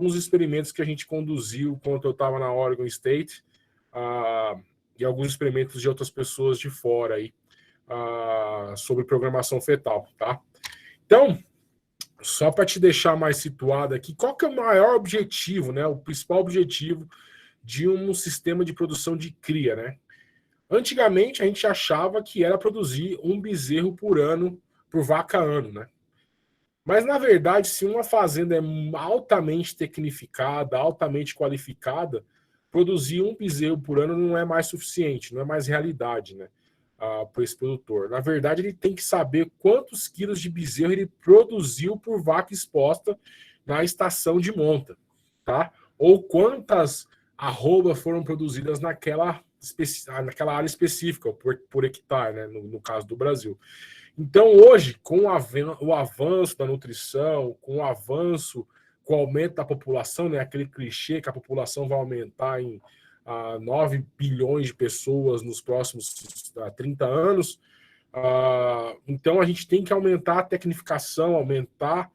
alguns experimentos que a gente conduziu quando eu estava na Oregon State, e alguns experimentos de outras pessoas de fora aí, sobre programação fetal, tá? Então, só para te deixar mais situado aqui, qual que é o maior objetivo, né? O principal objetivo de um sistema de produção de cria, né? Antigamente a gente achava que era produzir um bezerro por ano, por vaca ano, né? Mas na verdade, se uma fazenda é altamente tecnificada, altamente qualificada, produzir um bezerro por ano não é mais suficiente, não é mais realidade, né? Para esse produtor. Na verdade, ele tem que saber quantos quilos de bezerro ele produziu por vaca exposta na estação de monta, tá? Ou quantas arrobas foram produzidas naquela área específica, por hectare, né? No caso do Brasil. Então, hoje, com o avanço da nutrição, com o avanço, com o aumento da população, né? Aquele clichê que a população vai aumentar em 9 bilhões de pessoas nos próximos 30 anos. Então, a gente tem que aumentar a tecnificação, aumentar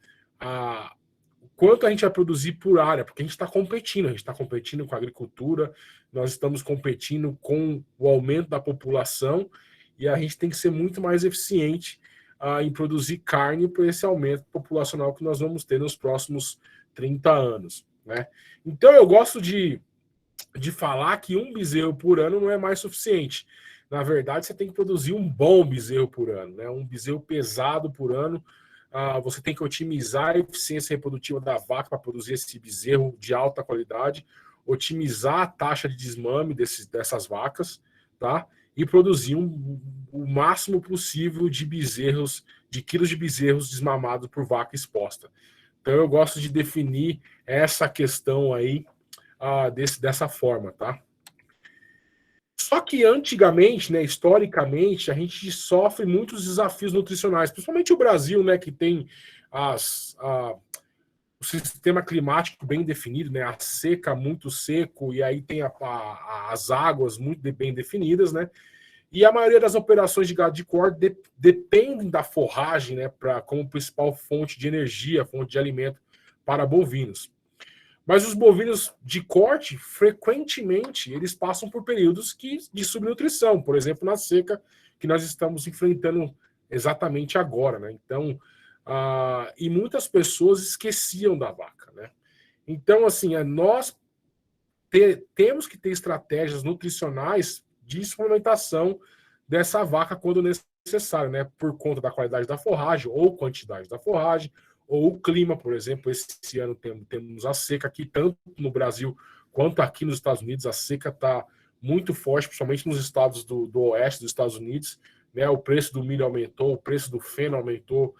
o quanto a gente vai produzir por área, porque a gente está competindo com a agricultura, nós estamos competindo com o aumento da população, e a gente tem que ser muito mais eficiente em produzir carne por esse aumento populacional que nós vamos ter nos próximos 30 anos, né? Então, eu gosto de falar que um bezerro por ano não é mais suficiente. Na verdade, você tem que produzir um bom bezerro por ano, né? Um bezerro pesado por ano. Você tem que otimizar a eficiência reprodutiva da vaca para produzir esse bezerro de alta qualidade, otimizar a taxa de desmame dessas vacas, tá? E produzir o máximo possível de bezerros, de quilos de bezerros desmamados por vaca exposta. Então, eu gosto de definir essa questão aí dessa forma, tá? Só que antigamente, né, historicamente, a gente sofre muitos desafios nutricionais, principalmente o Brasil, né, que tem o sistema climático bem definido, né, a seca muito seco, e aí tem as águas muito bem definidas, né, e a maioria das operações de gado de corte dependem da forragem, né, como principal fonte de energia, fonte de alimento para bovinos. Mas os bovinos de corte, frequentemente, eles passam por períodos de subnutrição, por exemplo, na seca que nós estamos enfrentando exatamente agora, né? Então, e muitas pessoas esqueciam da vaca, né? Então, assim, nós temos que ter estratégias nutricionais de suplementação dessa vaca quando necessário, né? Por conta da qualidade da forragem ou quantidade da forragem, ou o clima, por exemplo. Esse ano temos a seca aqui, tanto no Brasil quanto aqui nos Estados Unidos. A seca está muito forte, principalmente nos estados do oeste dos Estados Unidos, né? O preço do milho aumentou, o preço do feno aumentou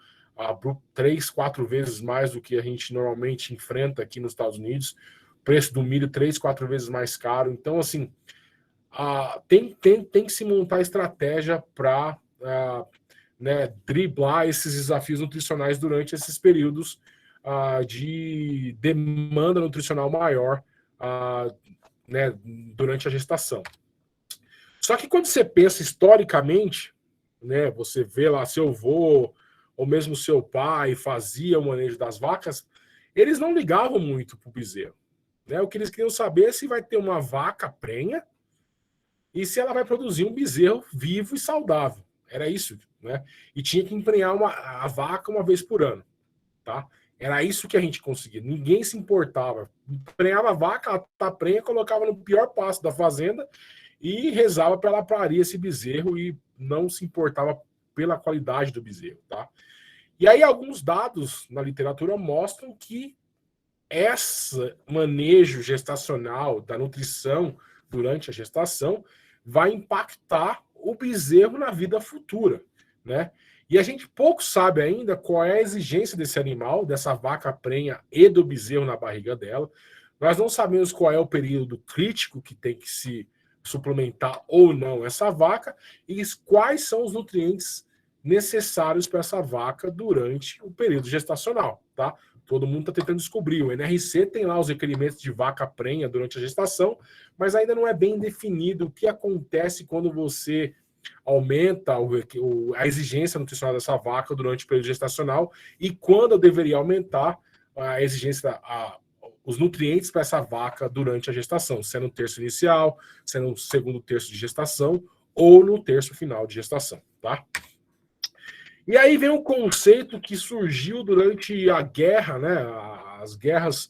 3, 4 vezes mais do que a gente normalmente enfrenta aqui nos Estados Unidos. O preço do milho 3, 4 vezes mais caro. Então, assim, tem que se montar estratégia para né, driblar esses desafios nutricionais durante esses períodos de demanda nutricional maior né, durante a gestação. Só que quando você pensa historicamente, né, você vê lá seu avô ou mesmo seu pai fazia o manejo das vacas, eles não ligavam muito para o bezerro. Né? O que eles queriam saber é se vai ter uma vaca prenha e se ela vai produzir um bezerro vivo e saudável. Era isso, né? E tinha que emprenhar a vaca uma vez por ano, tá? Era isso que a gente conseguia. Ninguém se importava. Emprenhava a vaca, ela tá prenha, colocava no pior passo da fazenda e rezava para ela parir esse bezerro e não se importava pela qualidade do bezerro, tá? E aí alguns dados na literatura mostram que esse manejo gestacional da nutrição durante a gestação vai impactar o bezerro na vida futura, né? E a gente pouco sabe ainda qual é a exigência desse animal, dessa vaca prenha e do bezerro na barriga dela. Nós não sabemos qual é o período crítico que tem que se suplementar ou não essa vaca e quais são os nutrientes necessários para essa vaca durante o período gestacional, tá? Todo mundo está tentando descobrir. O NRC tem lá os requerimentos de vaca prenha durante a gestação, mas ainda não é bem definido o que acontece quando você aumenta a exigência nutricional dessa vaca durante o período gestacional e quando deveria aumentar a exigência, os nutrientes para essa vaca durante a gestação, sendo no terço inicial, sendo no segundo terço de gestação ou no terço final de gestação, tá? E aí vem um conceito que surgiu durante a guerra, né? As guerras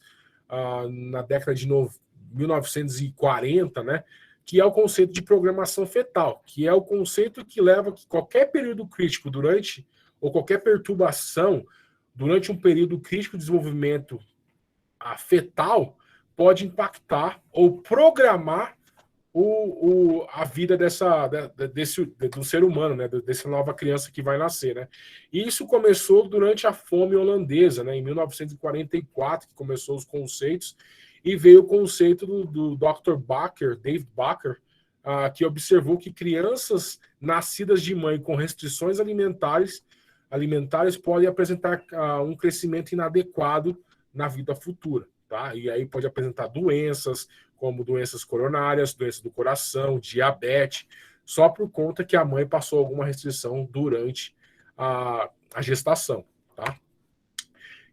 na década de 1940, né? Que é o conceito de programação fetal, que é o conceito que leva que qualquer período crítico durante, ou qualquer perturbação durante um período crítico de desenvolvimento fetal pode impactar ou programar a vida do ser humano, né, dessa nova criança que vai nascer, né? E isso começou durante a fome holandesa, né, em 1944, que começou os conceitos, e veio o conceito do Dr. Bakker, David Bakker, que observou que crianças nascidas de mãe com restrições alimentares podem apresentar um crescimento inadequado na vida futura, tá? E aí pode apresentar doenças, como doenças coronárias, doenças do coração, diabetes, só por conta que a mãe passou alguma restrição durante a gestação, tá?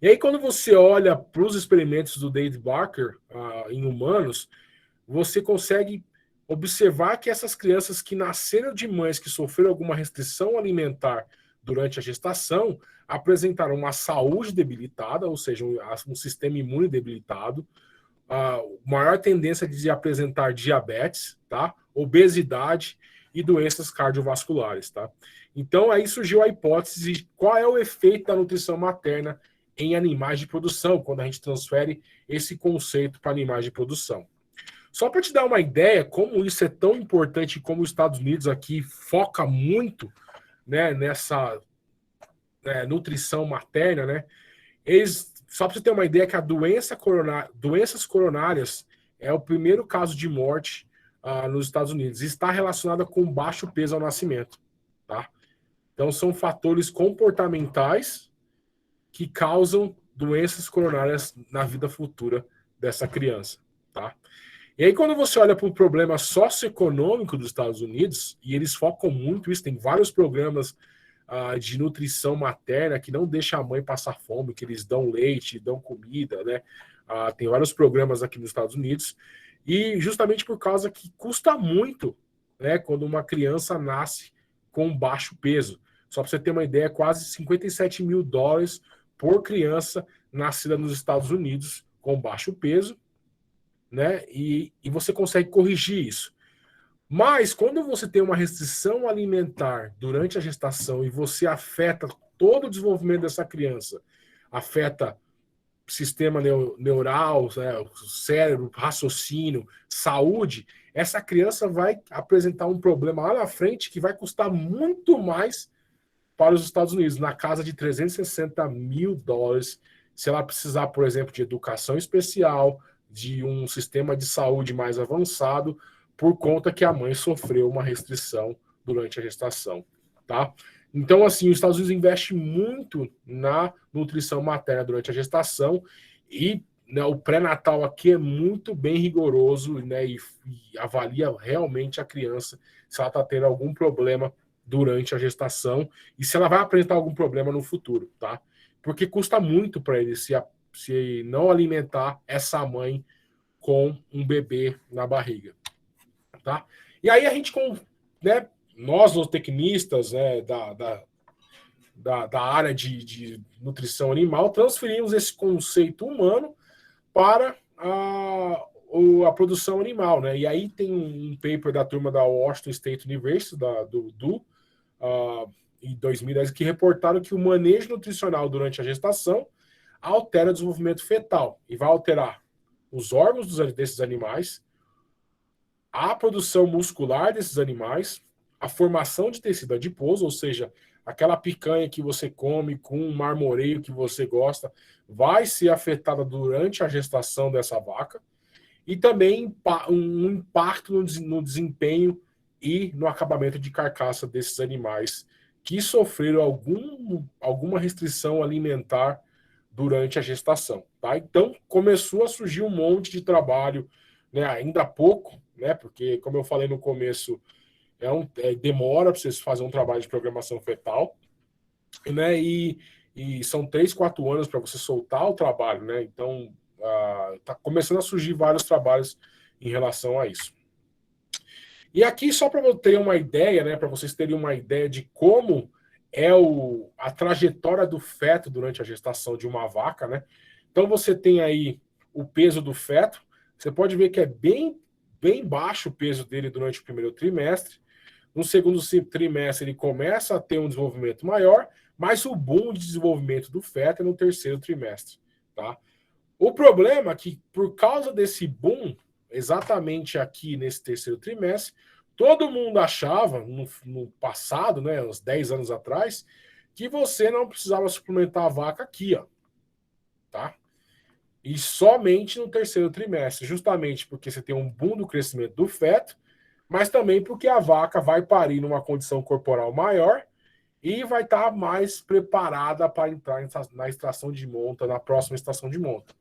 E aí, quando você olha para os experimentos do David Bakker em humanos, você consegue observar que essas crianças que nasceram de mães que sofreram alguma restrição alimentar durante a gestação apresentaram uma saúde debilitada, ou seja, um sistema imune debilitado, maior tendência de apresentar diabetes, tá? Obesidade e doenças cardiovasculares, tá? Então aí surgiu a hipótese de qual é o efeito da nutrição materna em animais de produção, quando a gente transfere esse conceito para animais de produção. Só para te dar uma ideia como isso é tão importante, como os Estados Unidos aqui foca muito, né, nessa nutrição materna, né? Só para você ter uma ideia que doenças coronárias é o primeiro caso de morte nos Estados Unidos. E está relacionada com baixo peso ao nascimento, tá? Então são fatores comportamentais que causam doenças coronárias na vida futura dessa criança, tá? E aí quando você olha para o problema socioeconômico dos Estados Unidos, e eles focam muito isso, tem vários programas de nutrição materna que não deixa a mãe passar fome, que eles dão leite, dão comida, né? Tem vários programas aqui nos Estados Unidos, e justamente por causa que custa muito, né, quando uma criança nasce com baixo peso. Só para você ter uma ideia, quase $57 mil por criança nascida nos Estados Unidos com baixo peso, né? E você consegue corrigir isso. Mas quando você tem uma restrição alimentar durante a gestação e você afeta todo o desenvolvimento dessa criança, afeta sistema neural, né, cérebro, raciocínio, saúde, essa criança vai apresentar um problema lá na frente que vai custar muito mais para os Estados Unidos, na casa de $360 mil, se ela precisar, por exemplo, de educação especial, de um sistema de saúde mais avançado, por conta que a mãe sofreu uma restrição durante a gestação, tá? Então, assim, os Estados Unidos investem muito na nutrição materna durante a gestação e, né, o pré-natal aqui é muito bem rigoroso, né, e avalia realmente a criança se ela está tendo algum problema durante a gestação e se ela vai apresentar algum problema no futuro, tá? Porque custa muito para ele se não alimentar essa mãe com um bebê na barriga, tá? E aí a gente, né, nós, os tecnistas, né, da área de nutrição animal, transferimos esse conceito humano para a produção animal, né? E aí tem um paper da turma da Washington State University, em 2010, que reportaram que o manejo nutricional durante a gestação altera o desenvolvimento fetal e vai alterar os órgãos desses animais, a produção muscular desses animais, a formação de tecido adiposo, ou seja, aquela picanha que você come com um marmoreio que você gosta, vai ser afetada durante a gestação dessa vaca, e também um impacto no desempenho e no acabamento de carcaça desses animais que sofreram alguma restrição alimentar durante a gestação, tá? Então começou a surgir um monte de trabalho, né, ainda há pouco, né, porque como eu falei no começo, demora para vocês fazerem um trabalho de programação fetal, né, e são 3, 4 anos para você soltar o trabalho, né, então Está começando a surgir vários trabalhos em relação a isso. E aqui, só para eu ter uma ideia, né, para vocês terem uma ideia de como é a trajetória do feto durante a gestação de uma vaca, né? Então você tem aí o peso do feto, você pode ver que é bem baixo o peso dele durante o primeiro trimestre. No segundo trimestre ele começa a ter um desenvolvimento maior, mas o boom de desenvolvimento do feto é no terceiro trimestre, tá? O problema é que, por causa desse boom, exatamente aqui nesse terceiro trimestre, todo mundo achava, no passado, né, uns 10 anos atrás, que você não precisava suplementar a vaca aqui, ó, tá? E somente no terceiro trimestre, justamente porque você tem um boom do crescimento do feto, mas também porque a vaca vai parir numa condição corporal maior e vai estar mais preparada para entrar na estação de monta, na próxima estação de monta.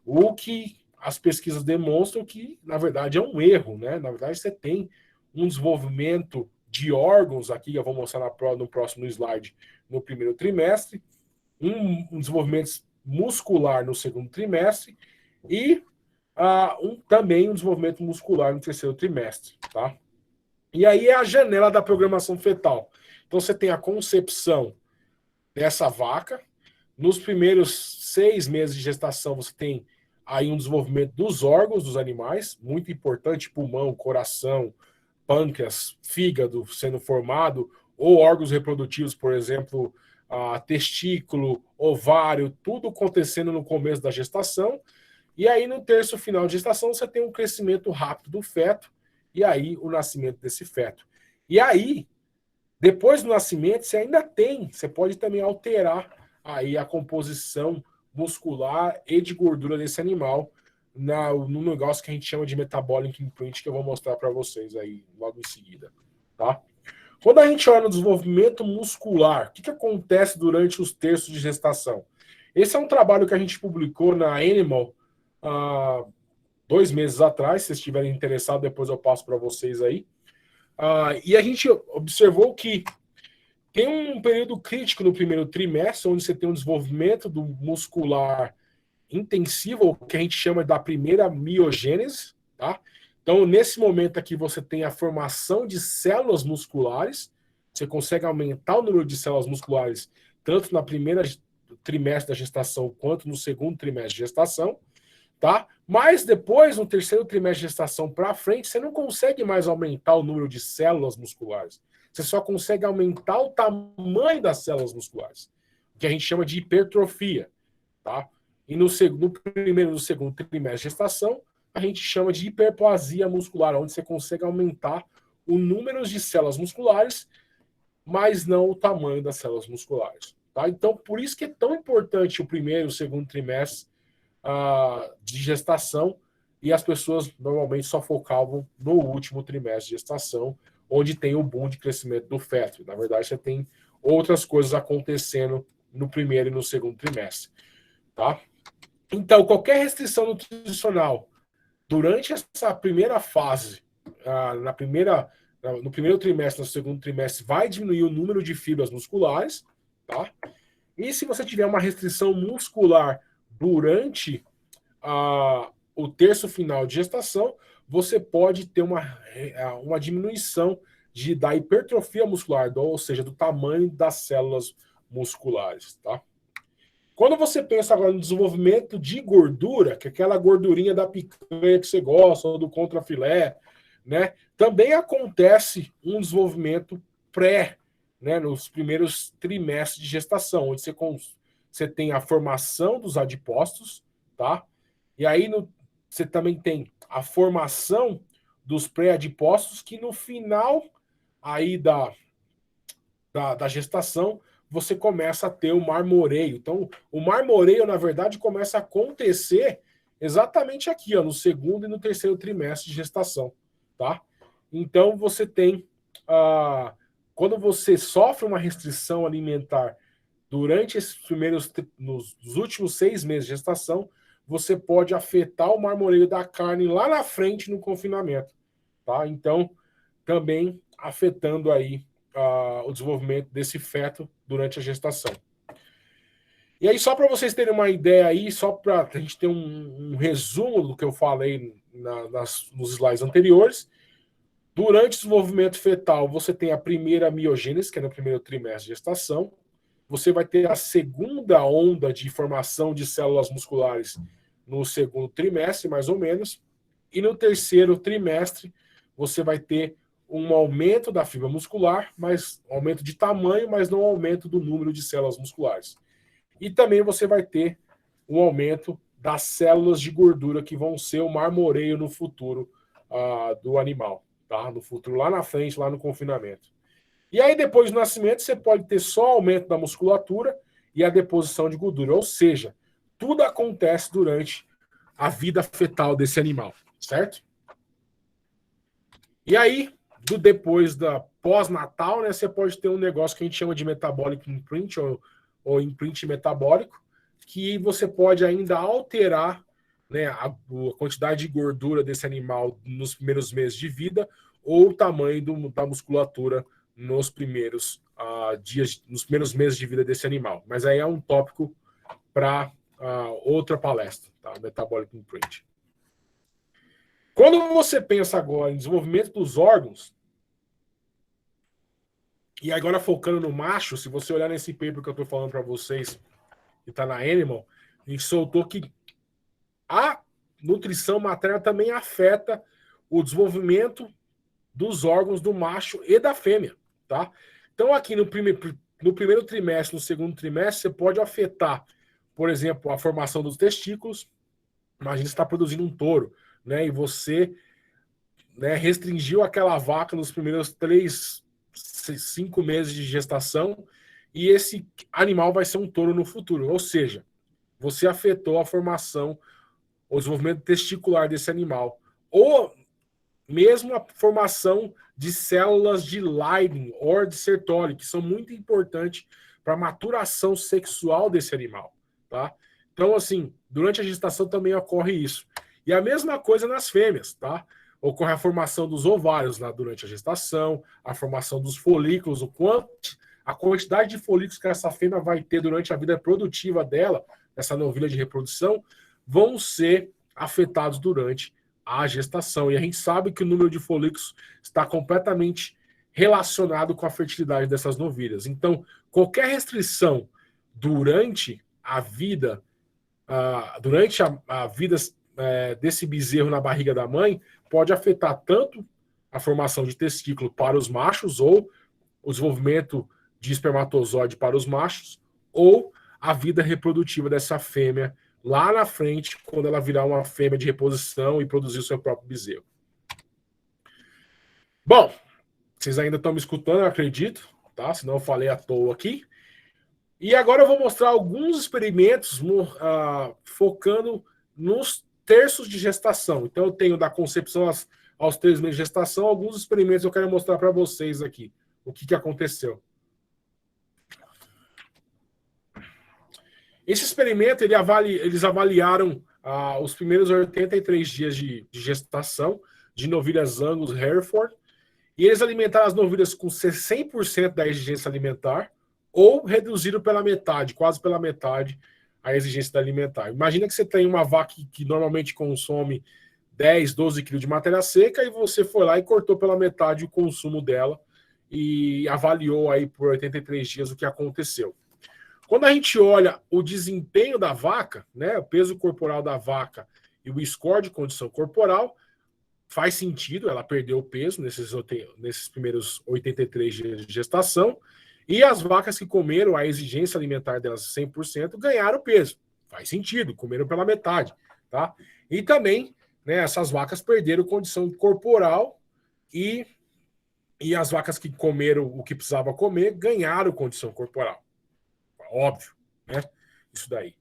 O que as pesquisas demonstram que, na verdade, é um erro, né? Na verdade, você tem um desenvolvimento de órgãos aqui, eu vou mostrar no próximo slide, no primeiro trimestre, um desenvolvimento muscular no segundo trimestre e também um desenvolvimento muscular no terceiro trimestre, tá? E aí é a janela da programação fetal. Então você tem a concepção dessa vaca, nos primeiros 6 meses de gestação você tem aí um desenvolvimento dos órgãos dos animais, muito importante, pulmão, coração, pâncreas, fígado sendo formado, ou órgãos reprodutivos, por exemplo, testículo, ovário, tudo acontecendo no começo da gestação. E aí, no terço final de gestação, você tem um crescimento rápido do feto, e aí o nascimento desse feto. E aí, depois do nascimento, você pode também alterar aí a composição muscular e de gordura desse animal no negócio que a gente chama de metabolic imprint, que eu vou mostrar para vocês aí logo em seguida, tá? Quando a gente olha no desenvolvimento muscular, o que acontece durante os terços de gestação? Esse é um trabalho que a gente publicou na Animal 2 meses atrás. Se vocês estiverem interessados, depois eu passo para vocês aí. E a gente observou que tem um período crítico no primeiro trimestre, onde você tem um desenvolvimento do muscular intensivo, que a gente chama da primeira miogênese, tá? Então, nesse momento aqui, você tem a formação de células musculares, você consegue aumentar o número de células musculares, tanto na primeira trimestre da gestação, quanto no segundo trimestre de gestação, tá? Mas depois, no terceiro trimestre de gestação para frente, você não consegue mais aumentar o número de células musculares. Você só consegue aumentar o tamanho das células musculares, que a gente chama de hipertrofia, tá? E no primeiro e no segundo trimestre de gestação, a gente chama de hiperplasia muscular, onde você consegue aumentar o número de células musculares, mas não o tamanho das células musculares, tá? Então, por isso que é tão importante o primeiro e o segundo trimestre de gestação, e as pessoas normalmente só focavam no último trimestre de gestação, onde tem o boom de crescimento do feto. Na verdade, você tem outras coisas acontecendo no primeiro e no segundo trimestre, tá? Então, qualquer restrição nutricional durante essa primeira fase, no primeiro trimestre, no segundo trimestre, vai diminuir o número de fibras musculares, tá? E se você tiver uma restrição muscular durante o terço final de gestação, você pode ter uma diminuição da hipertrofia muscular, ou seja, do tamanho das células musculares, tá? Quando você pensa agora no desenvolvimento de gordura, que é aquela gordurinha da picanha que você gosta, ou do contrafilé, né? Também acontece um desenvolvimento né, nos primeiros trimestres de gestação, onde você tem a formação dos adipócitos, tá? E aí você também tem a formação dos pré-adipócitos, que no final aí da gestação você começa a ter o marmoreio. Então, o marmoreio, na verdade, começa a acontecer exatamente aqui, ó, no segundo e no terceiro trimestre de gestação, tá? Então, você tem quando você sofre uma restrição alimentar durante nos últimos 6 meses de gestação, você pode afetar o marmoreio da carne lá na frente no confinamento, tá? Então, também afetando aí o desenvolvimento desse feto durante a gestação. E aí, só para vocês terem uma ideia aí, só para a gente ter um resumo do que eu falei nos slides anteriores, durante o desenvolvimento fetal, você tem a primeira miogênese, que é no primeiro trimestre de gestação, você vai ter a segunda onda de formação de células musculares no segundo trimestre, mais ou menos, e no terceiro trimestre, você vai ter um aumento da fibra muscular, mas aumento de tamanho, mas não aumento do número de células musculares. E também você vai ter um aumento das células de gordura que vão ser o marmoreio no futuro do animal, tá? No futuro, lá na frente, lá no confinamento. E aí, depois do nascimento, você pode ter só aumento da musculatura e a deposição de gordura. Ou seja, tudo acontece durante a vida fetal desse animal, certo? E aí, depois da pós-natal, né, você pode ter um negócio que a gente chama de metabolic imprint, ou imprint metabólico, que você pode ainda alterar, né, a quantidade de gordura desse animal nos primeiros meses de vida ou o tamanho da musculatura nos primeiros dias, nos primeiros meses de vida desse animal. Mas aí é um tópico para outra palestra, tá? Metabolic imprint. Quando você pensa agora em desenvolvimento dos órgãos, e agora focando no macho, se você olhar nesse paper que eu estou falando para vocês, que está na Animal, a gente soltou que a nutrição materna também afeta o desenvolvimento dos órgãos do macho e da fêmea, tá? Então aqui no primeiro trimestre, no segundo trimestre, você pode afetar, por exemplo, a formação dos testículos. Imagina você está produzindo um touro, né? E você, né, restringiu aquela vaca nos primeiros 5 meses de gestação, e esse animal vai ser um touro no futuro. Ou seja, você afetou a formação, o desenvolvimento testicular desse animal. Ou mesmo a formação de células de Leydig ou de Sertoli, que são muito importantes para a maturação sexual desse animal, tá? Então, assim, durante a gestação também ocorre isso. E a mesma coisa nas fêmeas, tá? Ocorre a formação dos ovários durante a gestação, a formação dos folículos, a quantidade de folículos que essa fêmea vai ter durante a vida produtiva dela, essa novilha de reprodução, vão ser afetados durante a gestação. E a gente sabe que o número de folículos está completamente relacionado com a fertilidade dessas novilhas. Então, qualquer restrição durante a vida, desse bezerro na barriga da mãe, pode afetar tanto a formação de testículo para os machos, ou o desenvolvimento de espermatozoide para os machos, ou a vida reprodutiva dessa fêmea lá na frente, quando ela virar uma fêmea de reposição e produzir o seu próprio bezerro. Bom, vocês ainda estão me escutando, eu acredito, tá? Senão eu falei à toa aqui. E agora eu vou mostrar alguns experimentos focando nos terços de gestação. Então eu tenho da concepção aos 3 meses de gestação, alguns experimentos eu quero mostrar para vocês aqui. O que aconteceu. Esse experimento, eles avaliaram os primeiros 83 dias de gestação de novilhas Angus Hereford, e eles alimentaram as novilhas com 100% da exigência alimentar, ou reduziram pela metade, quase pela metade, a exigência alimentar. Imagina que você tem uma vaca que normalmente consome 10, 12 quilos de matéria seca, e você foi lá e cortou pela metade o consumo dela, e avaliou aí por 83 dias o que aconteceu. Quando a gente olha o desempenho da vaca, né, o peso corporal da vaca e o score de condição corporal, faz sentido, ela perdeu o peso nesses primeiros 83 dias de gestação, e as vacas que comeram a exigência alimentar delas 100% ganharam peso. Faz sentido, comeram pela metade, tá? E também, né, essas vacas perderam condição corporal, e as vacas que comeram o que precisava comer ganharam condição corporal. Óbvio, né? Isso daí.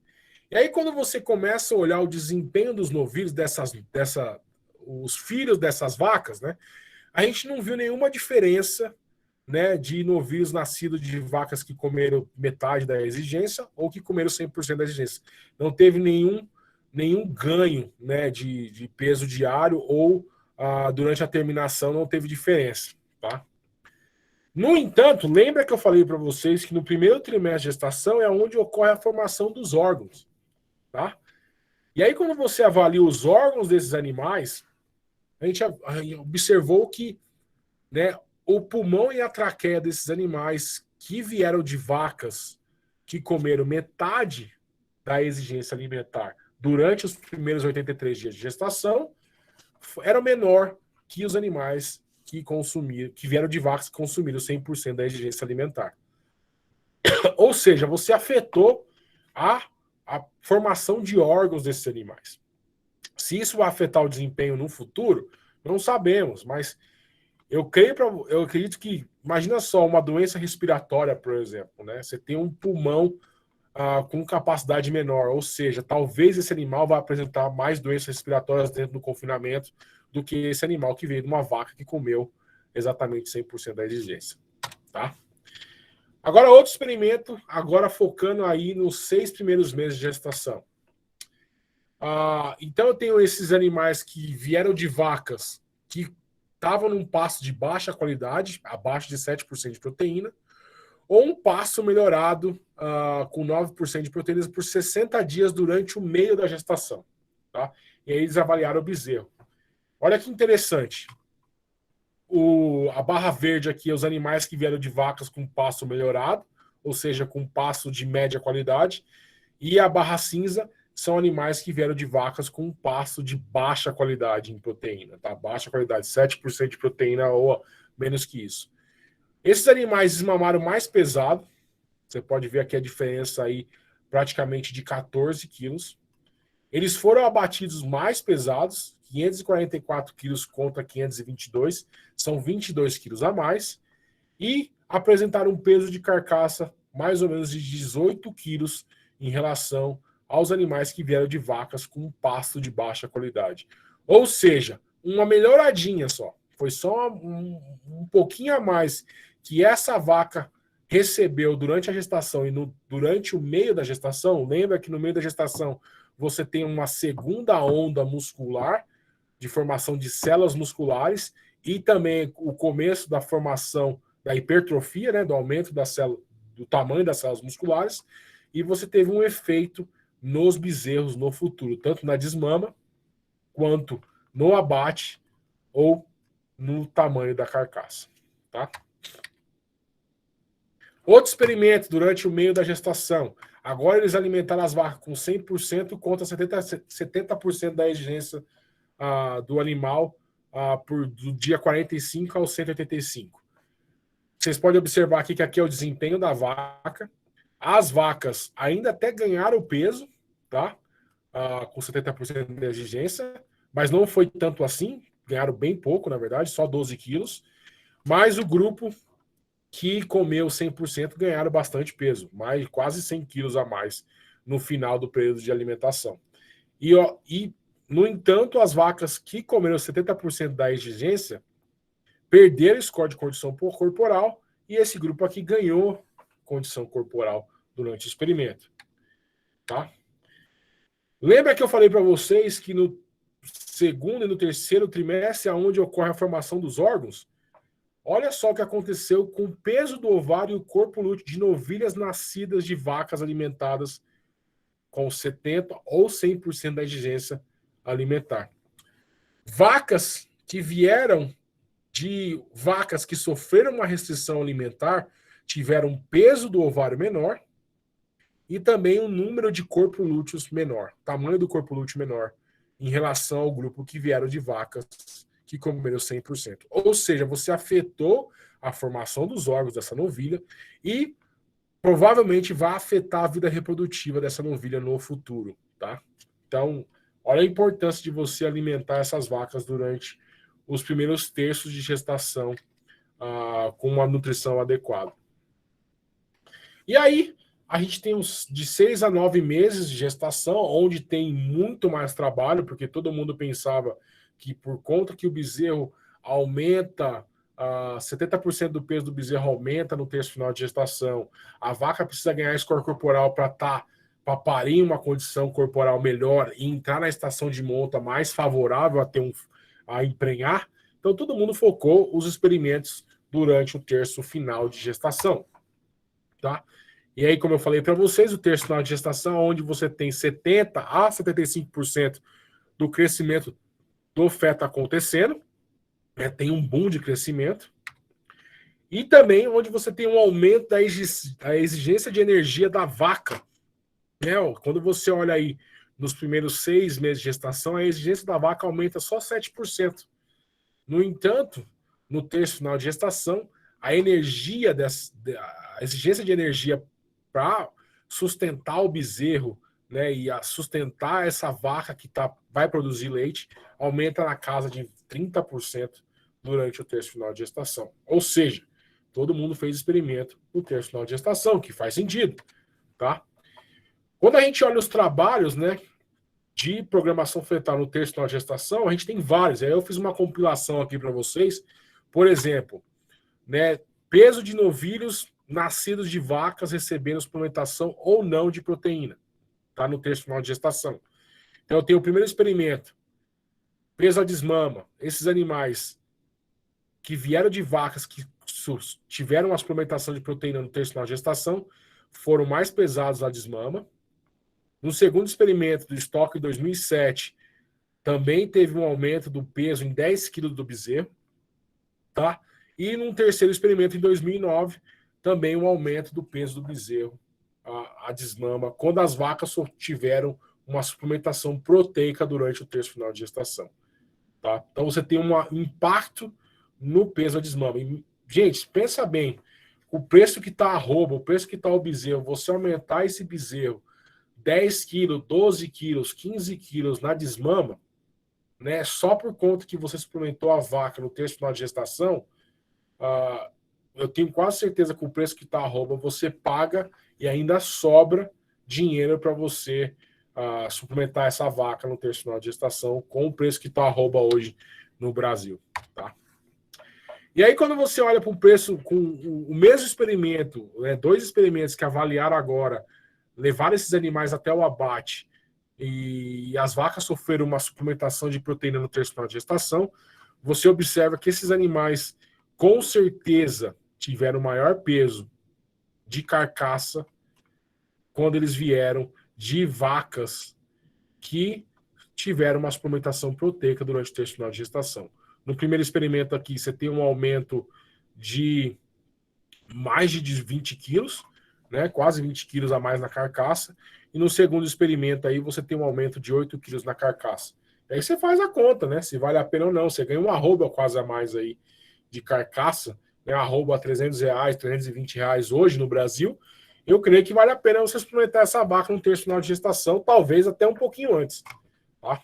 E aí, quando você começa a olhar o desempenho dos novilhos, os filhos dessas vacas, né? A gente não viu nenhuma diferença, né, de novilhos nascidos de vacas que comeram metade da exigência ou que comeram 100% da exigência. Não teve nenhum ganho, né, de peso diário, ou durante a terminação não teve diferença, tá? No entanto, lembra que eu falei para vocês que no primeiro trimestre de gestação é onde ocorre a formação dos órgãos, tá? E aí, quando você avalia os órgãos desses animais, a gente observou que, né, o pulmão e a traqueia desses animais que vieram de vacas que comeram metade da exigência alimentar durante os primeiros 83 dias de gestação era menor que os animais que consumiram, que vieram de vacas que consumiram 100% da exigência alimentar. Ou seja, você afetou a formação de órgãos desses animais. Se isso vai afetar o desempenho no futuro, não sabemos, mas eu acredito que, imagina só, uma doença respiratória, por exemplo, né? Você tem um pulmão com capacidade menor, ou seja, talvez esse animal vá apresentar mais doenças respiratórias dentro do confinamento do que esse animal que veio de uma vaca que comeu exatamente 100% da exigência, tá? Agora, outro experimento, agora focando aí nos 6 primeiros meses de gestação. Então, eu tenho esses animais que vieram de vacas que estavam num pasto de baixa qualidade, abaixo de 7% de proteína, ou um pasto melhorado com 9% de proteínas por 60 dias durante o meio da gestação. Tá? E aí eles avaliaram o bezerro. Olha que interessante. A barra verde aqui é os animais que vieram de vacas com pasto melhorado, ou seja, com pasto de média qualidade, e a barra cinza são animais que vieram de vacas com pasto de baixa qualidade em proteína, tá? Baixa qualidade, 7% de proteína ou menos que isso. Esses animais desmamaram mais pesado, você pode ver aqui a diferença aí praticamente de 14 quilos. Eles foram abatidos mais pesados, 544 quilos contra 522, são 22 quilos a mais, e apresentaram um peso de carcaça mais ou menos de 18 quilos em relação aos animais que vieram de vacas com pasto de baixa qualidade. Ou seja, uma melhoradinha só. Foi só um pouquinho a mais que essa vaca recebeu durante a gestação e durante o meio da gestação. Lembra que no meio da gestação você tem uma segunda onda muscular de formação de células musculares e também o começo da formação da hipertrofia, né, do aumento da célula, do tamanho das células musculares, e você teve um efeito nos bezerros no futuro, tanto na desmama quanto no abate ou no tamanho da carcaça, tá? Outro experimento durante o meio da gestação. Agora eles alimentaram as vacas com 100% contra 70% da exigência do animal do dia 45 ao 185. Vocês podem observar aqui que aqui é o desempenho da vaca. As vacas ainda até ganharam peso, tá? Com 70% da exigência, mas não foi tanto assim. Ganharam bem pouco, na verdade, só 12 quilos. Mas o grupo que comeu 100% ganharam bastante peso, mais quase 100 quilos a mais no final do período de alimentação. E no entanto, as vacas que comeram 70% da exigência perderam score de condição corporal e esse grupo aqui ganhou condição corporal durante o experimento. Tá? Lembra que eu falei para vocês que no segundo e no terceiro trimestre é onde ocorre a formação dos órgãos? Olha só o que aconteceu com o peso do ovário e o corpo lúteo de novilhas nascidas de vacas alimentadas com 70% ou 100% da exigência alimentar. Vacas que vieram de vacas que sofreram uma restrição alimentar tiveram um peso do ovário menor e também um número de corpo lúteos menor, tamanho do corpo lúteo menor, em relação ao grupo que vieram de vacas que comeram 100%. Ou seja, você afetou a formação dos órgãos dessa novilha e provavelmente vai afetar a vida reprodutiva dessa novilha no futuro, tá? Então, olha a importância de você alimentar essas vacas durante os primeiros terços de gestação com uma nutrição adequada. E aí, a gente tem de 6 a 9 meses de gestação, onde tem muito mais trabalho, porque todo mundo pensava que por conta que o bezerro aumenta, 70% do peso do bezerro aumenta no terço final de gestação, a vaca precisa ganhar score corporal para parir em uma condição corporal melhor e entrar na estação de monta mais favorável a emprenhar. Então todo mundo focou os experimentos durante o terço final de gestação, tá? E aí, como eu falei para vocês, o terço final de gestação, onde você tem 70% a 75% do crescimento do feto acontecendo, né? Tem um boom de crescimento. E também onde você tem um aumento da exigência de energia da vaca. Né? Quando você olha aí nos primeiros 6 meses de gestação, a exigência da vaca aumenta só 7%. No entanto, no terço final de gestação, a exigência de energia para sustentar o bezerro, né, e sustentar essa vaca que vai produzir leite, aumenta na casa de 30% durante o terço final de gestação. Ou seja, todo mundo fez experimento no terço final de gestação, que faz sentido, tá? Quando a gente olha os trabalhos, né, de programação fetal no terço final de gestação, a gente tem vários. Aí eu fiz uma compilação aqui para vocês. Por exemplo, né, peso de novilhos nascidos de vacas recebendo suplementação ou não de proteína, tá, no terço final de gestação. Então eu tenho o primeiro experimento, peso a desmama. Esses animais que vieram de vacas que tiveram a suplementação de proteína no terço final de gestação foram mais pesados a desmama. No segundo experimento do estoque em 2007, também teve um aumento do peso em 10 quilos do bezerro, tá? E num terceiro experimento em 2009, também um aumento do peso do bezerro, a desmama, quando as vacas tiveram uma suplementação proteica durante o terço final de gestação, tá? Então você tem um impacto no peso da desmama. E, gente, pensa bem, o preço que está a arroba, o preço que está o bezerro, você aumentar esse bezerro 10 quilos, 12 quilos, 15 quilos na desmama, né, só por conta que você suplementou a vaca no terço final de gestação, eu tenho quase certeza que o preço que está a arroba você paga e ainda sobra dinheiro para você suplementar essa vaca no terço final de gestação com o preço que está a arroba hoje no Brasil, tá? E aí, quando você olha para o preço com o mesmo experimento, né, 2 experimentos que avaliaram agora, levaram esses animais até o abate e as vacas sofreram uma suplementação de proteína no terço final de gestação, você observa que esses animais, com certeza, tiveram maior peso de carcaça quando eles vieram de vacas que tiveram uma suplementação proteica durante o terço final de gestação. No primeiro experimento aqui, você tem um aumento de mais de 20 quilos, né, quase 20 quilos a mais na carcaça. E no segundo experimento aí, você tem um aumento de 8 quilos na carcaça. E aí você faz a conta, né, se vale a pena ou não. Você ganha uma arroba quase a mais aí de carcaça, né, arroba a R$300, R$320 hoje no Brasil. Eu creio que vale a pena você suplementar essa vaca no terço final de gestação, talvez até um pouquinho antes, tá?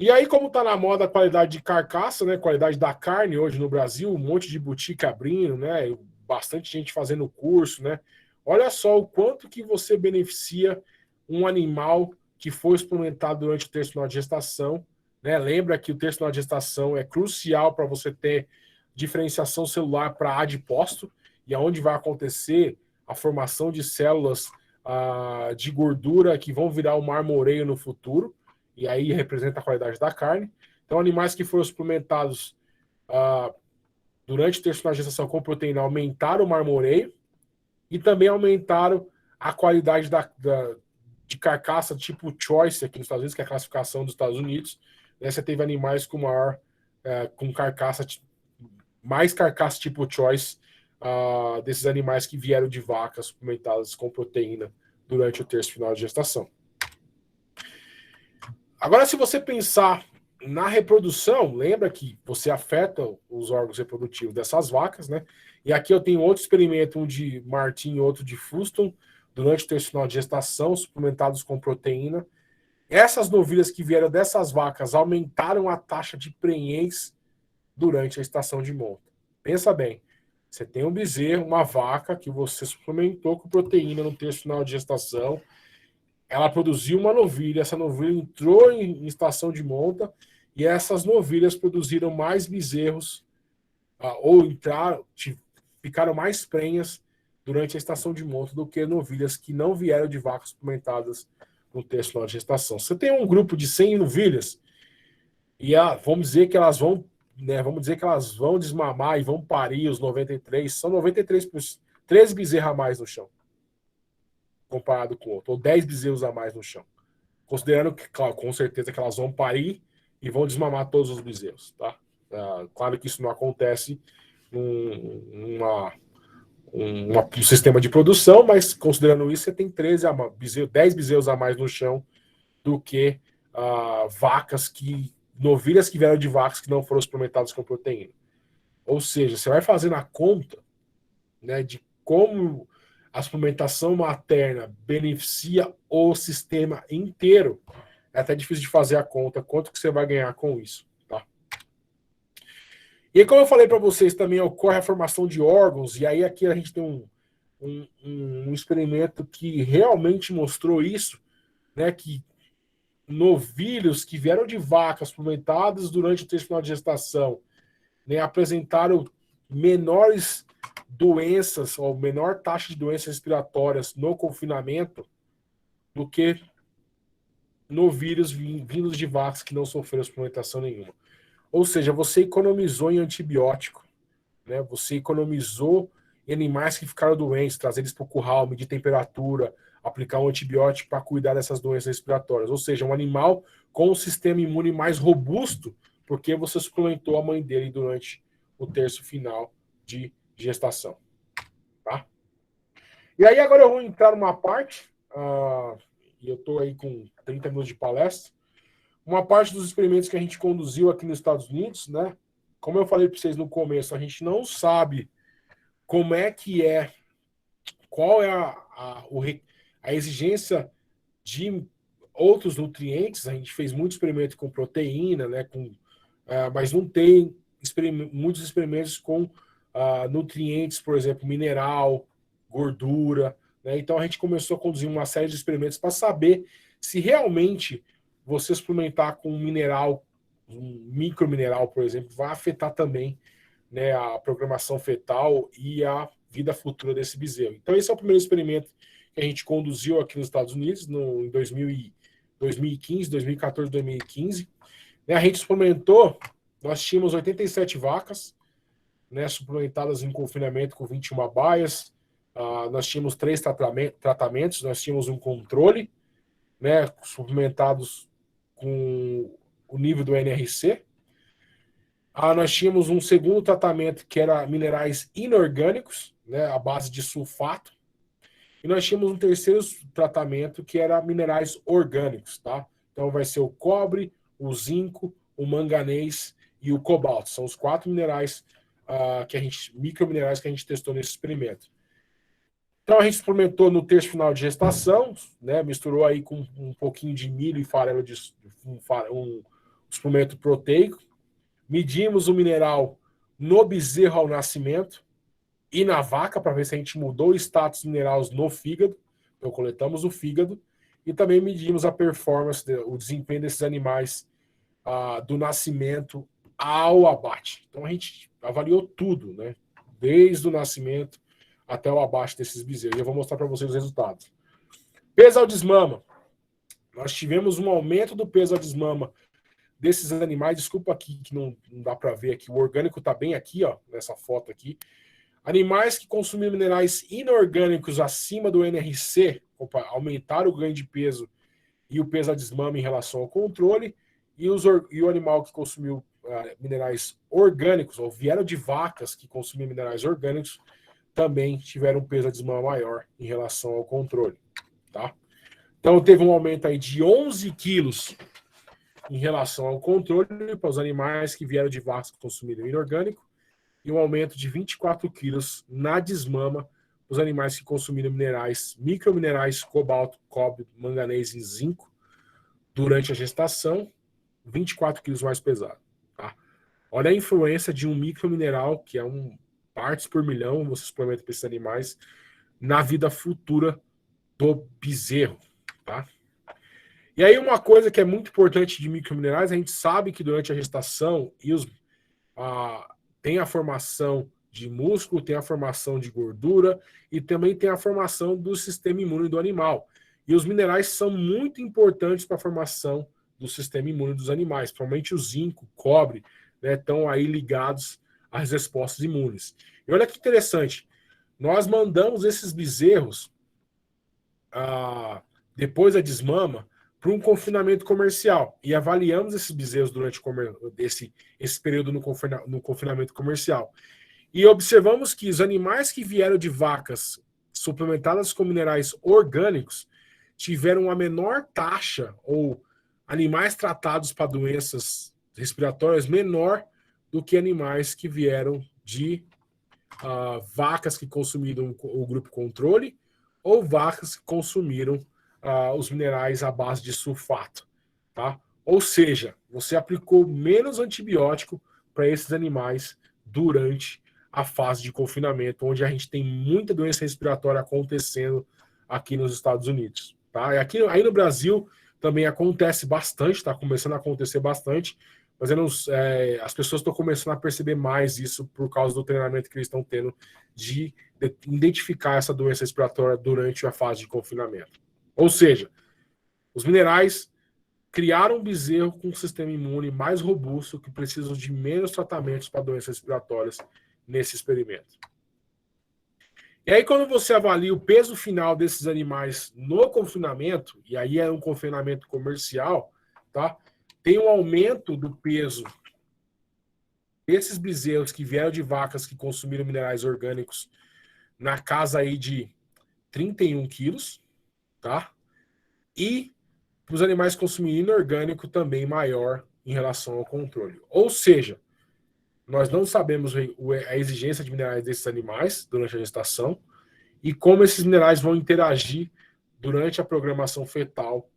E aí, como está na moda a qualidade de carcaça, né, qualidade da carne hoje no Brasil, um monte de boutique abrindo, né, bastante gente fazendo curso, né? Olha só o quanto que você beneficia um animal que foi suplementado durante o terço final de gestação, né? Lembra que o terço final de gestação é crucial para você ter diferenciação celular para adipócito, e aonde vai acontecer a formação de células de gordura que vão virar um marmoreio no futuro. E aí representa a qualidade da carne. Então, animais que foram suplementados durante o terço final de gestação com proteína aumentaram o marmoreio e também aumentaram a qualidade de carcaça tipo choice aqui nos Estados Unidos, que é a classificação dos Estados Unidos. Né? Você teve animais com com carcaça, mais carcaça tipo choice, desses animais que vieram de vacas suplementadas com proteína durante o terço final de gestação. Agora, se você pensar na reprodução, lembra que você afeta os órgãos reprodutivos dessas vacas, né? E aqui eu tenho outro experimento, um de Martin e outro de Fuston, durante o terço final de gestação, suplementados com proteína. Essas novilhas que vieram dessas vacas aumentaram a taxa de prenhez durante a estação de monta. Pensa bem, você tem um bezerro, uma vaca que você suplementou com proteína no terço final de gestação, ela produziu uma novilha, essa novilha entrou em estação de monta e essas novilhas produziram mais bezerros ou ficaram mais prenhas durante a estação de monta do que novilhas que não vieram de vacas suplementadas no terço final de gestação. Você tem um grupo de 100 novilhas e vamos dizer que elas vão né, vamos dizer que elas vão desmamar e vão parir os 93, são 13 bezerros a mais no chão, comparado com o outro, ou 10 bezerros a mais no chão. Considerando que, claro, com certeza que elas vão parir e vão desmamar todos os bezerros, tá? Claro que isso não acontece num sistema de produção, mas considerando isso, você tem 10 bezerros a mais no chão do que novilhas que vieram de vacas que não foram suplementadas com proteína. Ou seja, você vai fazendo a conta, né, de como a suplementação materna beneficia o sistema inteiro. É até difícil de fazer a conta, quanto que você vai ganhar com isso. Tá? E aí, como eu falei para vocês, também ocorre a formação de órgãos, e aí aqui a gente tem um experimento que realmente mostrou isso, né, que novilhos que vieram de vacas suplementadas durante o terceiro final de gestação, né, apresentaram menores doenças, ou menor taxa de doenças respiratórias no confinamento do que novilhos vindos de vacas que não sofreram suplementação nenhuma. Ou seja, você economizou em antibiótico, né? Você economizou em animais que ficaram doentes, trazer eles para o curral, medir temperatura, aplicar um antibiótico para cuidar dessas doenças respiratórias. Ou seja, um animal com um sistema imune mais robusto, porque você suplementou a mãe dele durante o terço final de gestação. Tá? E aí agora eu vou entrar numa parte, e eu estou aí com 30 minutos de palestra, uma parte dos experimentos que a gente conduziu aqui nos Estados Unidos, né? Como eu falei para vocês no começo, a gente não sabe como é que qual é a exigência de outros nutrientes. A gente fez muito experimento com proteína, né? Mas não tem muitos experimentos com nutrientes, por exemplo, mineral, gordura, né? Então a gente começou a conduzir uma série de experimentos para saber se realmente você suplementar com um mineral, um micromineral, por exemplo, vai afetar também, né, a programação fetal e a vida futura desse bezerro. Então esse é o primeiro experimento que a gente conduziu aqui nos Estados Unidos em 2015, 2014, 2015. Né, a gente suplementou, nós tínhamos 87 vacas, né, suplementadas em confinamento com 21 baias. Nós tínhamos 3 tratamentos, nós tínhamos um controle, né, suplementados com o nível do NRC. Nós tínhamos um segundo tratamento que era minerais inorgânicos, né, à base de sulfato. E nós tínhamos um terceiro tratamento que era minerais orgânicos, tá? Então vai ser o cobre, o zinco, o manganês e o cobalto. São os 4 minerais microminerais que a gente testou nesse experimento. Então a gente suplementou no terço final de gestação, né? Misturou aí com um pouquinho de milho e farelo um suplemento proteico. Medimos o mineral no bezerro ao nascimento e na vaca para ver se a gente mudou o status mineral no fígado. Então coletamos o fígado e também medimos a performance, o desempenho desses animais do nascimento ao abate. Então a gente avaliou tudo, né? Desde o nascimento até o abate desses bezerros. Eu vou mostrar para vocês os resultados. Peso ao desmama. Nós tivemos um aumento do peso ao desmama desses animais. Desculpa aqui que não dá para ver aqui. O orgânico está bem aqui, ó, nessa foto aqui. Animais que consumiram minerais inorgânicos acima do NRC aumentaram o ganho de peso e o peso ao desmama em relação ao controle. E o animal que consumiu minerais orgânicos, ou vieram de vacas que consumiam minerais orgânicos, também tiveram um peso a desmama maior em relação ao controle. Tá? Então teve um aumento aí de 11 quilos em relação ao controle para os animais que vieram de vacas que consumiram inorgânico e um aumento de 24 quilos na desmama para os animais que consumiram microminerais, cobalto, cobre, manganês e zinco durante a gestação, 24 quilos mais pesado. Tá? Olha a influência de um micromineral, que é partes por milhão, você suplementa para esses animais, na vida futura do bezerro. Tá? E aí uma coisa que é muito importante de microminerais, a gente sabe que durante a gestação tem a formação de músculo, tem a formação de gordura e também tem a formação do sistema imune do animal. E os minerais são muito importantes para a formação do sistema imune dos animais, principalmente o zinco, o cobre, né, estão aí ligados às respostas imunes. E olha que interessante, nós mandamos esses bezerros, depois da desmama, para um confinamento comercial e avaliamos esses bezerros durante esse período no confinamento comercial. E observamos que os animais que vieram de vacas suplementadas com minerais orgânicos tiveram uma menor taxa, ou animais tratados para doenças respiratórias menor do que animais que vieram de vacas que consumiram o grupo controle ou vacas que consumiram os minerais à base de sulfato. Tá? Ou seja, você aplicou menos antibiótico para esses animais durante a fase de confinamento, onde a gente tem muita doença respiratória acontecendo aqui nos Estados Unidos. Tá? E aí no Brasil também acontece bastante, está começando a acontecer bastante, mas as pessoas estão começando a perceber mais isso por causa do treinamento que eles estão tendo de identificar essa doença respiratória durante a fase de confinamento. Ou seja, os minerais criaram um bezerro com um sistema imune mais robusto que precisam de menos tratamentos para doenças respiratórias nesse experimento. E aí, quando você avalia o peso final desses animais no confinamento, e aí é um confinamento comercial, tá? Tem um aumento do peso desses bezerros que vieram de vacas que consumiram minerais orgânicos na casa aí de 31 quilos, tá? E para os animais consumindo inorgânico também maior em relação ao controle. Ou seja, nós não sabemos a exigência de minerais desses animais durante a gestação e como esses minerais vão interagir durante a programação fetal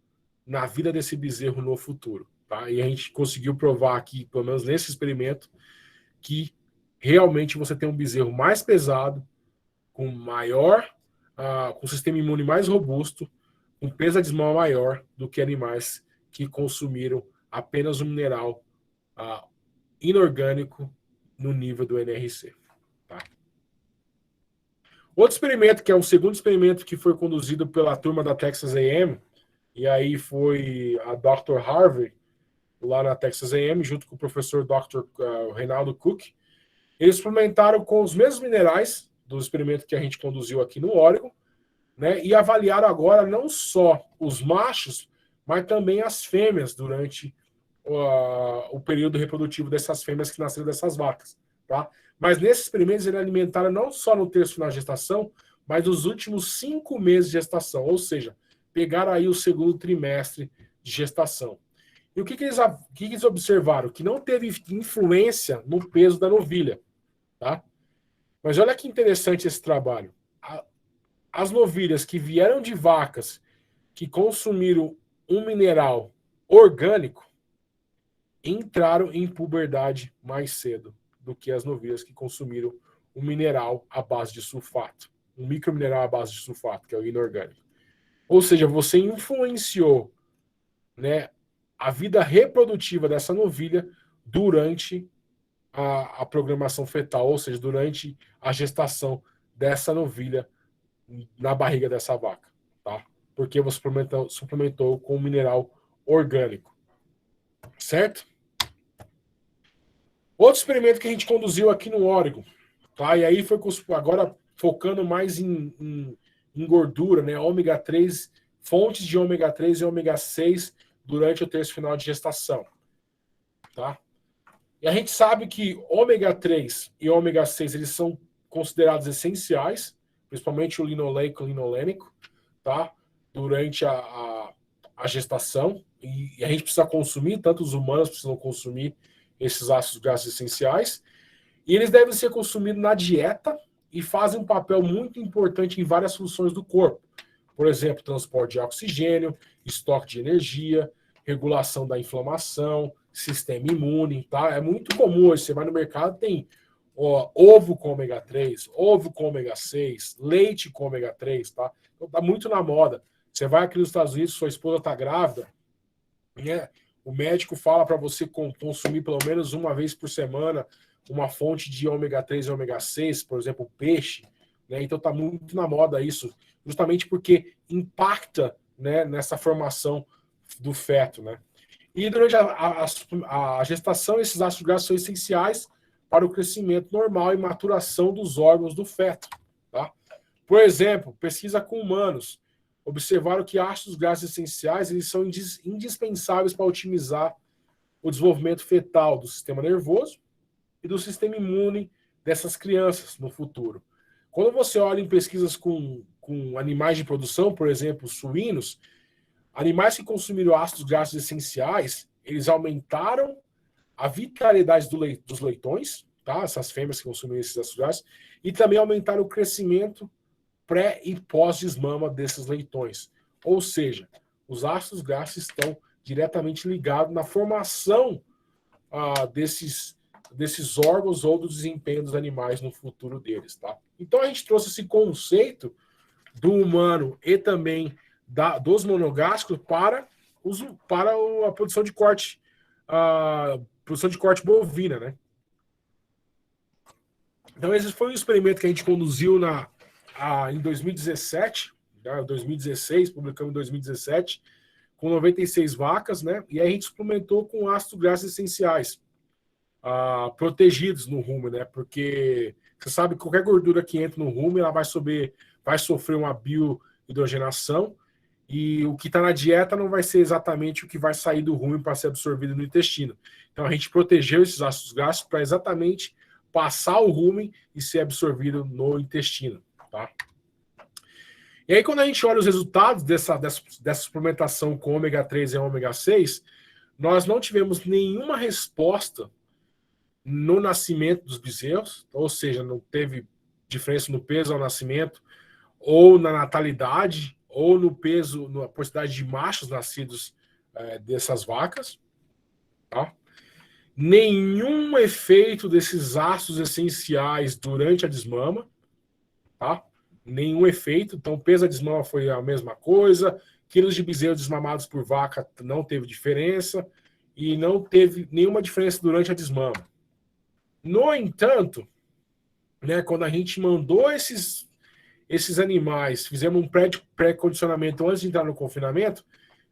na vida desse bezerro no futuro. Tá? E a gente conseguiu provar aqui, pelo menos nesse experimento, que realmente você tem um bezerro mais pesado, com com sistema imune mais robusto, com peso de desmama maior do que animais que consumiram apenas um mineral inorgânico no nível do NRC. Tá? Outro experimento, que é o segundo experimento que foi conduzido pela turma da Texas A&M, e aí foi a Dr. Harvey, lá na Texas A&M, junto com o professor Dr. Reinaldo Cook. Eles experimentaram com os mesmos minerais do experimento que a gente conduziu aqui no Oregon, né, e avaliaram agora não só os machos, mas também as fêmeas durante o período reprodutivo dessas fêmeas que nasceram dessas vacas. Tá? Mas nesses experimentos eles alimentaram não só no terço final de gestação, mas nos últimos 5 meses de gestação, ou seja, pegaram aí o segundo trimestre de gestação. E o que eles observaram? Que não teve influência no peso da novilha. Tá? Mas olha que interessante esse trabalho. As novilhas que vieram de vacas que consumiram um mineral orgânico entraram em puberdade mais cedo do que as novilhas que consumiram um mineral à base de sulfato, um micromineral à base de sulfato, que é o inorgânico. Ou seja, você influenciou, né, a vida reprodutiva dessa novilha durante a programação fetal, ou seja, durante a gestação dessa novilha na barriga dessa vaca, tá? Porque você suplementou com um mineral orgânico, certo? Outro experimento que a gente conduziu aqui no Oregon, tá? E aí foi agora focando mais em gordura, né? Ômega 3, fontes de ômega 3 e ômega 6 durante o terço final de gestação, tá? E a gente sabe que ômega 3 e ômega 6 eles são considerados essenciais, principalmente o linoleico e o linolênico, tá? Durante a gestação. E a gente precisa consumir, tanto os humanos precisam consumir esses ácidos graxos essenciais. E eles devem ser consumidos na dieta e fazem um papel muito importante em várias funções do corpo. Por exemplo, transporte de oxigênio, estoque de energia, regulação da inflamação, sistema imune, tá? É muito comum hoje, você vai no mercado, tem ovo com ômega 3, ovo com ômega 6, leite com ômega 3, tá? Então tá muito na moda. Você vai aqui nos Estados Unidos, sua esposa tá grávida, né? O médico fala para você consumir pelo menos uma vez por semana uma fonte de ômega 3 e ômega 6, por exemplo, peixe, né? Então tá muito na moda isso, justamente porque impacta, né, nessa formação do feto, né? E durante a gestação, esses ácidos graxos são essenciais para o crescimento normal e maturação dos órgãos do feto. Tá? Por exemplo, pesquisa com humanos observaram que ácidos graxos essenciais eles são indispensáveis para otimizar o desenvolvimento fetal do sistema nervoso e do sistema imune dessas crianças no futuro. Quando você olha em pesquisas com animais de produção, por exemplo, suínos, animais que consumiram ácidos graxos essenciais, eles aumentaram a vitalidade dos leitões, tá? Essas fêmeas que consumiram esses ácidos graxos, e também aumentaram o crescimento pré e pós-desmama desses leitões. Ou seja, os ácidos graxos estão diretamente ligados na formação desses órgãos ou do desempenho dos animais no futuro deles. Tá? Então a gente trouxe esse conceito do humano e também dos monogástricos para a produção de corte, bovina, né? Então esse foi um experimento que a gente conduziu em 2017, né? 2016, publicamos em 2017, com 96 vacas, né? E aí a gente suplementou com ácidos graxos essenciais, protegidos no rumen, né? Porque você sabe que qualquer gordura que entra no rumen, ela vai sofrer uma biohidrogenação, e o que está na dieta não vai ser exatamente o que vai sair do rumen para ser absorvido no intestino. Então a gente protegeu esses ácidos graxos para exatamente passar o rumen e ser absorvido no intestino. Tá? E aí, quando a gente olha os resultados dessa suplementação com ômega 3 e ômega 6, nós não tivemos nenhuma resposta no nascimento dos bezerros, ou seja, não teve diferença no peso ao nascimento, ou na natalidade, ou no peso, na quantidade de machos nascidos dessas vacas. Tá? Nenhum efeito desses ácidos essenciais durante a desmama. Tá? Nenhum efeito. Então, o peso da desmama foi a mesma coisa. Quilos de bezerro desmamados por vaca não teve diferença. E não teve nenhuma diferença durante a desmama. No entanto, né, quando a gente mandou esses animais, fizemos um pré-condicionamento antes de entrar no confinamento,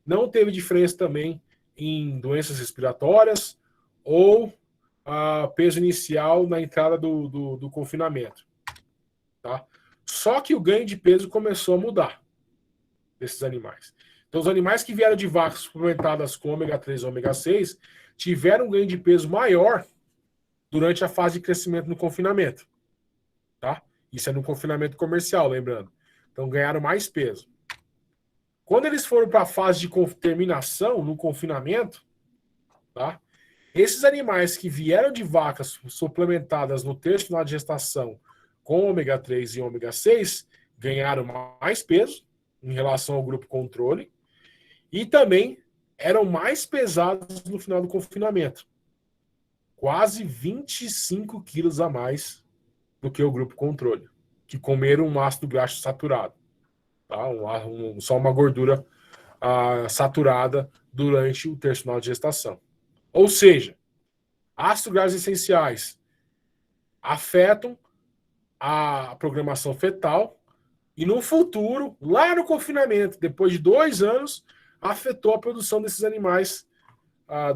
não teve diferença também em doenças respiratórias ou peso inicial na entrada do confinamento. Tá? Só que o ganho de peso começou a mudar desses animais. Então, os animais que vieram de vacas suplementadas com ômega 3 e ômega 6 tiveram um ganho de peso maior durante a fase de crescimento no confinamento. Tá? Isso é no confinamento comercial, lembrando. Então, ganharam mais peso. Quando eles foram para a fase de terminação, no confinamento, tá? Esses animais que vieram de vacas suplementadas no terço final de gestação com ômega 3 e ômega 6 ganharam mais peso em relação ao grupo controle e também eram mais pesados no final do confinamento. Quase 25 quilos a mais do que o grupo controle, que comeram um ácido graxo saturado. Tá? Só uma gordura saturada durante o terço final de gestação. Ou seja, ácidos graxos essenciais afetam a programação fetal e no futuro, lá no confinamento, depois de 2 anos, afetou a produção desses animais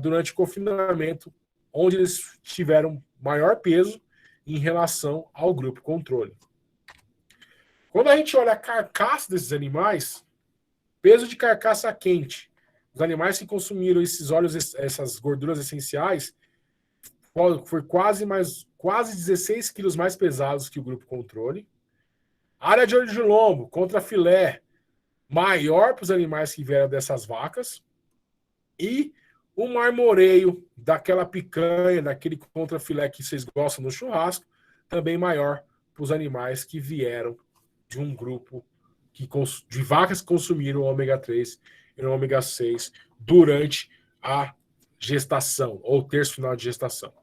durante o confinamento, onde eles tiveram maior peso em relação ao grupo controle. Quando a gente olha a carcaça desses animais, peso de carcaça quente, os animais que consumiram esses óleos, essas gorduras essenciais, foi quase 16 quilos mais pesados que o grupo controle. Área de olho de lombo contra filé, maior para os animais que vieram dessas vacas. E o marmoreio daquela picanha, daquele contra filé que vocês gostam no churrasco, também maior para os animais que vieram de um grupo de vacas que consumiram ômega 3 e ômega 6 durante a gestação, ou terço final de gestação.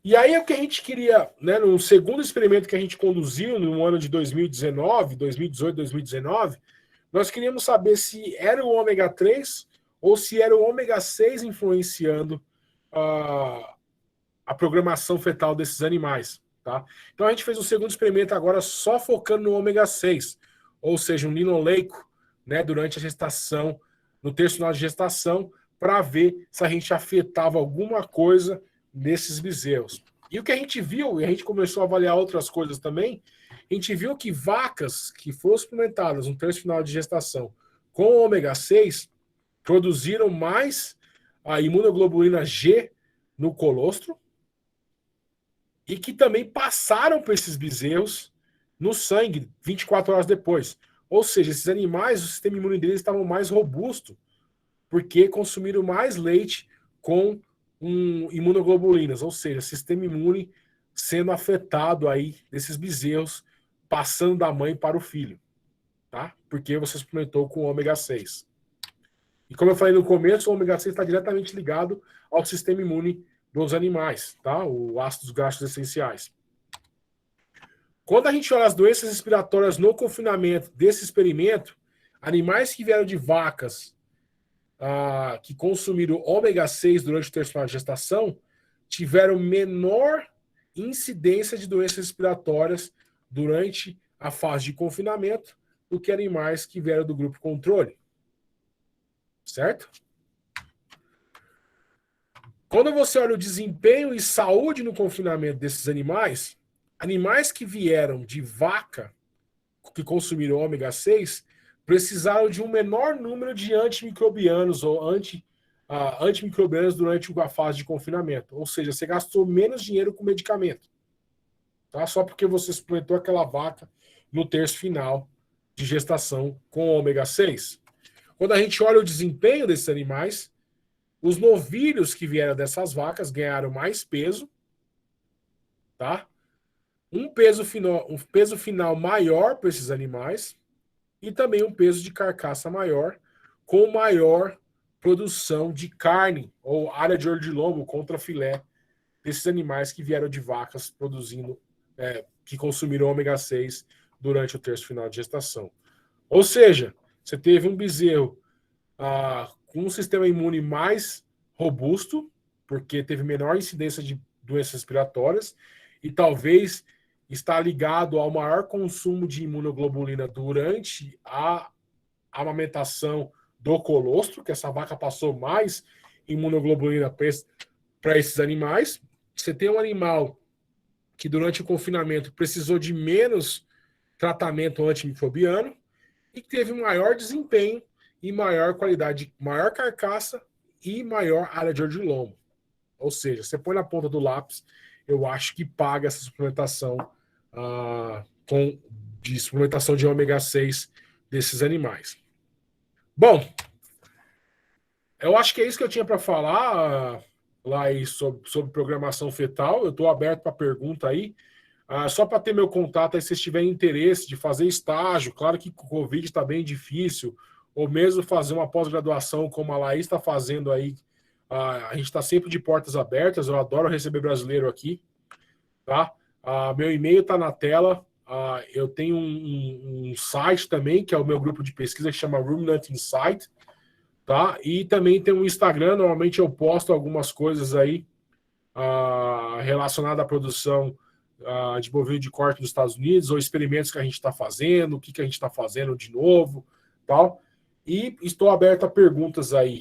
E aí o que a gente queria, né, no segundo experimento que a gente conduziu no ano de 2018, 2019, nós queríamos saber se era o ômega 3 ou se era o ômega 6 influenciando a programação fetal desses animais. Tá? Então a gente fez o segundo experimento agora só focando no ômega 6, ou seja, um linoleico, né, durante a gestação no terço final de gestação para ver se a gente afetava alguma coisa nesses bezerros. E o que a gente viu, e a gente começou a avaliar outras coisas também, a gente viu que vacas que foram suplementadas no terço final de gestação com ômega 6 produziram mais a imunoglobulina G no colostro e que também passaram para esses bezerros no sangue 24 horas depois. Ou seja, esses animais, o sistema imune deles estava mais robusto porque consumiram mais leite com imunoglobulinas, ou seja, sistema imune sendo afetado aí desses bezerros, passando da mãe para o filho, tá? Porque você suplementou com ômega 6. E como eu falei no começo, o ômega 6 está diretamente ligado ao sistema imune dos animais, tá? O ácidos graxos essenciais. Quando a gente olha as doenças respiratórias no confinamento desse experimento, animais que vieram de vacas que consumiram ômega 6 durante o terço final de gestação tiveram menor incidência de doenças respiratórias durante a fase de confinamento do que animais que vieram do grupo controle. Certo? Quando você olha o desempenho e saúde no confinamento desses animais, animais que vieram de vaca, que consumiram ômega 6, precisaram de um menor número de antimicrobianos ou antimicrobianos durante a fase de confinamento. Ou seja, você gastou menos dinheiro com medicamento. Tá? Só porque você suplementou aquela vaca no terço final de gestação com ômega 6. Quando a gente olha o desempenho desses animais, os novilhos que vieram dessas vacas ganharam mais peso, tá? Um peso final maior para esses animais e também um peso de carcaça maior, com maior produção de carne ou área de olho de lombo contra filé desses animais que vieram de vacas produzindo, que consumiram ômega 6 durante o terço final de gestação. Ou seja, você teve um bezerro com um sistema imune mais robusto, porque teve menor incidência de doenças respiratórias, e talvez está ligado ao maior consumo de imunoglobulina durante a amamentação do colostro, que essa vaca passou mais imunoglobulina para esses animais. Você tem um animal que durante o confinamento precisou de menos tratamento antimicrobiano e que teve um maior desempenho e maior qualidade, maior carcaça e maior área de olho de lombo. Ou seja, você põe na ponta do lápis, eu acho que paga essa suplementação de suplementação de ômega 6 desses animais. Bom, eu acho que é isso que eu tinha para falar lá aí sobre programação fetal. Eu estou aberto para pergunta aí. Só para ter meu contato aí, se vocês tiverem interesse de fazer estágio, claro que com o Covid está bem difícil, ou mesmo fazer uma pós-graduação como a Laís está fazendo aí. A gente está sempre de portas abertas, eu adoro receber brasileiro aqui. Tá? Meu e-mail está na tela. Eu tenho um site também, que é o meu grupo de pesquisa, que chama Ruminant Insight. Tá? E também tem um Instagram, normalmente eu posto algumas coisas aí relacionadas à produção de bovino de corte nos Estados Unidos, ou experimentos que a gente está fazendo, o que a gente está fazendo de novo, tal. E estou aberto a perguntas aí.